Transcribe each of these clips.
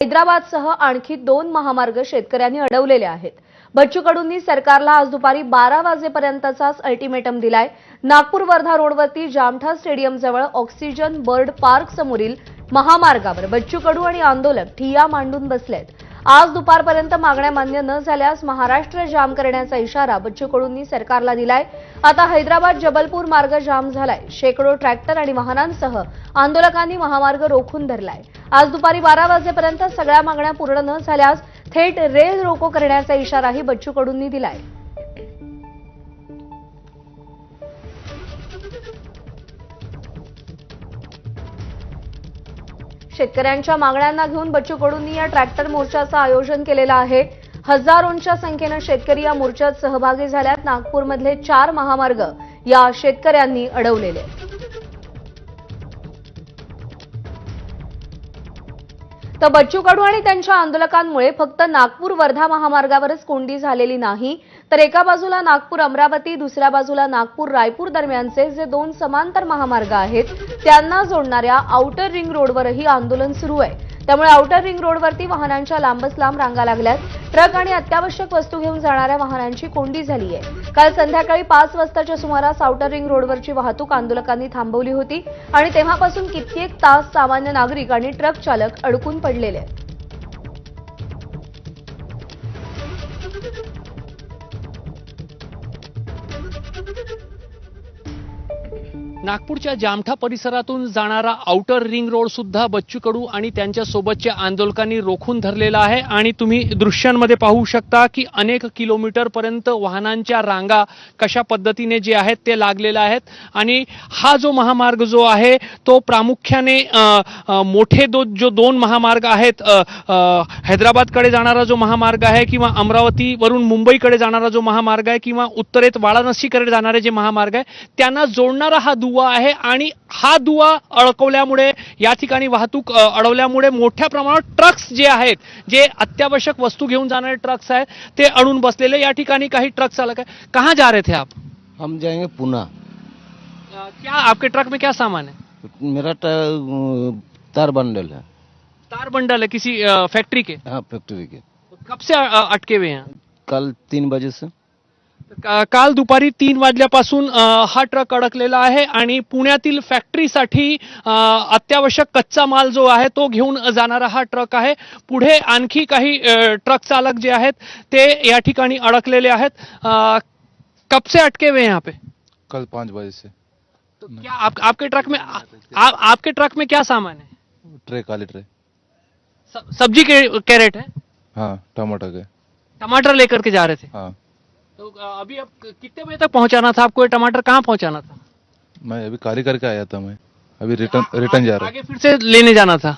हैदराबादसह आणखी 2 महामार्ग शेतकऱ्यांनी अडवलेले आहेत। बच्चू कडूंनी सरकारला आज दुपारी 12 वाजेपर्यंतचाच अल्टिमेटम दिलाय। नागपूर वर्धा रोडवरती जामठा स्टेडियम जवळ ऑक्सिजन बर्ड पार्क समोरील महामार्गावर बच्चू कडू आणि आंदोलक ठिय्या मांडून बसलेत। आज दुपारपर्यंत मागण्या मान्य न झाल्यास महाराष्ट्र जाम करण्याचा इशारा बच्चू कडूंनी सरकारला दिलाय। आता हैदराबाद जबलपूर मार्ग जाम झालाय। शेकडो ट्रॅक्टर आणि वाहनांसह आंदोलकांनी महामार्ग रोखून धरलाय। आज दुपारी 12 वाजेपर्यंत सगळ्या मागण्या पूर्ण न झाल्यास थेट रेल रोको करण्याचा इशाराही बच्चू कडूंनी दिलाय। शेतकऱ्यांच्या मागण्यांना घेऊन बच्चू कडूंनी या ट्रॅक्टर मोर्चाचं आयोजन केलेलं आहे। हजारोंच्या संख्येने शेतकरी या मोर्चात सहभागी झाल्यात। नागपूरमधले 4 महामार्ग या शेतकऱ्यांनी अडवलेले आहेत। तर बच्चू कडू आणि त्यांच्या आंदोलकांमुळे फक्त नागपूर वर्धा महामार्गावरच कोंडी झालेली नाही, तर एका बाजूला नागपूर अमरावती, दुसऱ्या बाजूला नागपूर रायपूर दरम्यानचे जे 2 समांतर महामार्ग आहेत त्यांना जोडणाऱ्या आउटर रिंग रोडवरही आंदोलन सुरू आहे। त्यामुळे आउटर रिंग रोडवरती वाहनांच्या लांबच लांब रांगा लागल्यात। ट्रक आणि अत्यावश्यक वस्तू घेऊन जाणाऱ्या वाहनांची कोंडी झाली आहे। काल संध्याकाळी 5 वाजताच्या सुमारास आउटर रिंग रोडवरची वाहतूक आंदोलकांनी थांबवली होती आणि तेव्हापासून कित्येक तास सामान्य नागरिक आणि ट्रक चालक अडकून पडलेले आहेत। नागपूरच्या जामठा परिसरातून जाणारा आउटर रिंग रोड सुद्धा बच्चू कडू आणि त्यांच्या सोबतच्या आंदोलकांनी रोखून धरलेला आहे आणि तुम्ही दृश्यांमध्ये पाहू शकता की अनेक किलोमीटर पर्यंत वाहनांच्या रांगा कशा पद्धतीने जे आहेत ते लागलेले आहेत। आणि हा जो महामार्ग जो आहे तो प्रामुख्याने मोठे जो 2 महामार्ग आहेत, हैदराबादकडे जाणारा जो महामार्ग आहे किंवा अमरावतीवरून मुंबईकडे जाणारा जो महामार्ग आहे किंवा उत्तरेत वाराणसीकडे जाणारे जे महामार्ग आहे त्यांना जोडणारा हा दुवा आहे। आणि हा दुवा अडकवल्यामुळे या ठिकाणी वाहतूक अडवल्यामुळे मोठ्या प्रमाणात ट्रक्स जे आहेत, जे अत्यावश्यक वस्तू घेऊन जाणारे ट्रक्स आहेत ते अडून बसलेले। या ठिकाणी काही ट्रक चालक है। कहाँ जा रहे थे आप? हम जाएंगे पुणे। क्या आपके ट्रक में क्या सामान है? मेरा तार बंडल है। तार बंडल है किसी फैक्ट्री के? हाँ, फैक्ट्री के। कब से अटके हुए हैं? कल 3 बजे से। काल दुपारी 3 वाजल्यापासून हा ट्रक अडकलेला आहे आणि पुण्यातील फॅक्टरीसाठी अत्यावश्यक कच्चा माल जो आहे तो घेऊन जाणारा हा ट्रक आहे। पुढे आणखी काही ट्रक चालक जे आहेत ते या ठिकाणी अडकलेले आहेत। कब से अटके हुए हैं यहाँ पे? कल 5 बजे से। तो क्या आपके ट्रक में क्या सामान है? ट्रे, काली ट्रे। सब्जी के कैरेट है? हाँ, टमाटर के। टमाटर लेकर के जा रहे थे? हाँ। तो अभी अब कितने बजे तक पहुंचाना था आपको? ये टमाटर कहाँ पहुंचाना था? मैं अभी खाली करके आया था। मैं अभी रिटर्न जा रहा हूँ। आगे फिर से लेने जाना था।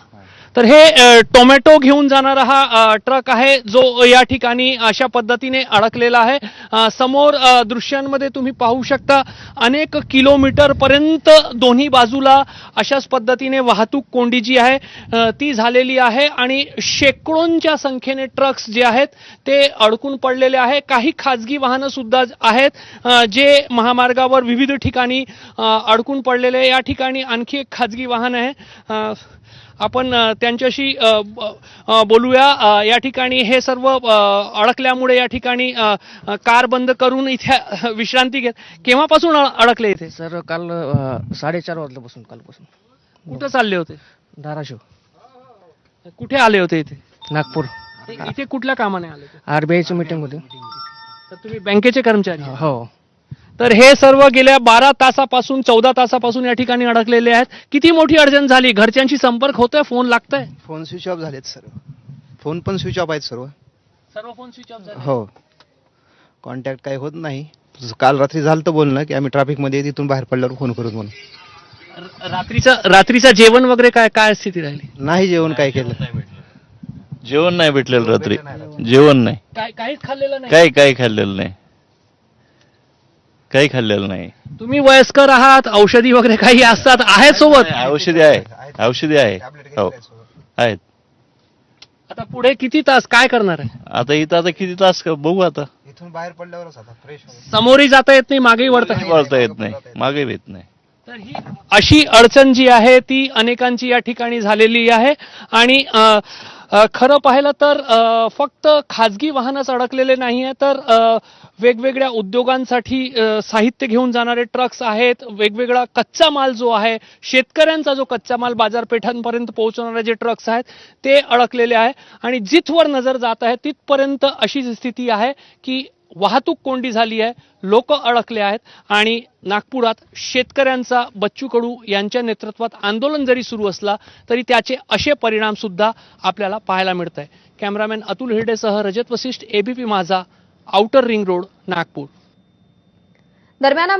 तर हे टोमॅटो घेऊन जाणारा हा ट्रक आहे जो या ठिकाणी अशा पद्धतीने अडकलेला आहे। समोर दृश्यांमध्ये तुम्ही पाहू शकता अनेक किलोमीटर पर्यंत दोन्ही बाजूला अशाच पद्धतीने वाहतूक कोंडी जी आहे ती झालेली आहे आणि शेकडोंच्या संख्येने ट्रक्स जे आहेत ते अडकून पडलेले आहे। काही खाजगी वाहनं सुद्धा आहेत जे महामार्गावर विविध ठिकाणी अडकून पडलेले। या ठिकाणी आणखी एक खाजगी वाहन आहे, आपण त्यांच्याशी बोलूया। या ठिकाणी हे सर्व अडकल्यामुळे या ठिकाणी कार बंद करून इथे विश्रांती घेत। केव्हापासून अडकले इथे? सर काल 4:30 वाजल्यापासून कालपासून। कुठे चालले होते? धाराशिव। कुठे आले होते इथे? नागपूर। इथे कुठल्या कामाने आले होते? आरबीआयची मीटिंग होती। तर तुम्ही बँकेचे कर्मचारी? हो। तर हे सर्व गेल्या 12 तासापासून 14 तासापासून या ठिकाणी अडकलेले आहेत। किती मोठी अडचण झाली? घरच्यांशी संपर्क होतोय? फोन लागतोय? फोन स्विच ऑफ झालेत सर्व। फोन पण स्विच ऑफ आहेत सर्व फोन स्विच ऑफ झाले? हो, कॉन्टॅक्ट काही होत नाही। काल रात्री झालं तर बोलणं की आम्ही ट्रॅफिक मध्ये तिथून बाहेर पडल्यावर फोन करू म्हणून। रात्रीचं जेवण वगैरे काय स्थिती राहिली? नाही जेवण काय केलं? जेवण नाही भेटलेलं रात्री। जेवण नाही, काहीच खाल्लेलं नाही? काही खाल्लेलं नाही, काही खाल्लेलं नाही। तुम्ही वयस्कर आहात, औषधी वगैरे काही असतात आहेत सोबत? औषधी आहे। हो, आहेत। आता पुढे किती तास काय करणार आहे? आता इथं किती तास बघू। आता इथून बाहेर पडल्यावरच आता फ्रेश समोरही जाता येत नाही, मागेही वळता येत नाही, मागे येत नाही। तर ही अशी अडचण जी आहे ती अनेकांची या ठिकाणी झालेली आहे आणि खरं पाहिलं तर फक्त खाजगी वाहनच अडकलेले नाही आहे, तर वेगवेगळ्या उद्योगांसाठी साहित्य घेऊन जाणारे ट्रक्स आहेत, वेगवेगळा कच्चा माल जो आहे, शेतकऱ्यांचा जो कच्चा माल बाजारपेठांपर्यंत पोहोचवणारे जे ट्रक्स आहेत ते अडकलेले आहे. आणि जिथवर नजर जात आहे तिथपर्यंत अशी स्थिती आहे की वाहतूक कोंडी झाली आहे, लोक अडकले आहेत आणि नागपुरात शेतकऱ्यांचा बच्चू कडू यांच्या नेतृत्वात आंदोलन जरी सुरू असला तरी त्याचे असे परिणाम सुद्धा आपल्याला पाहायला मिळत आहे. कॅमेरामॅन अतुल हिरडेसह रजत वसिष्ठ, एबीपी माझा, आउटर रिंग रोड, नागपूर. दरम्यान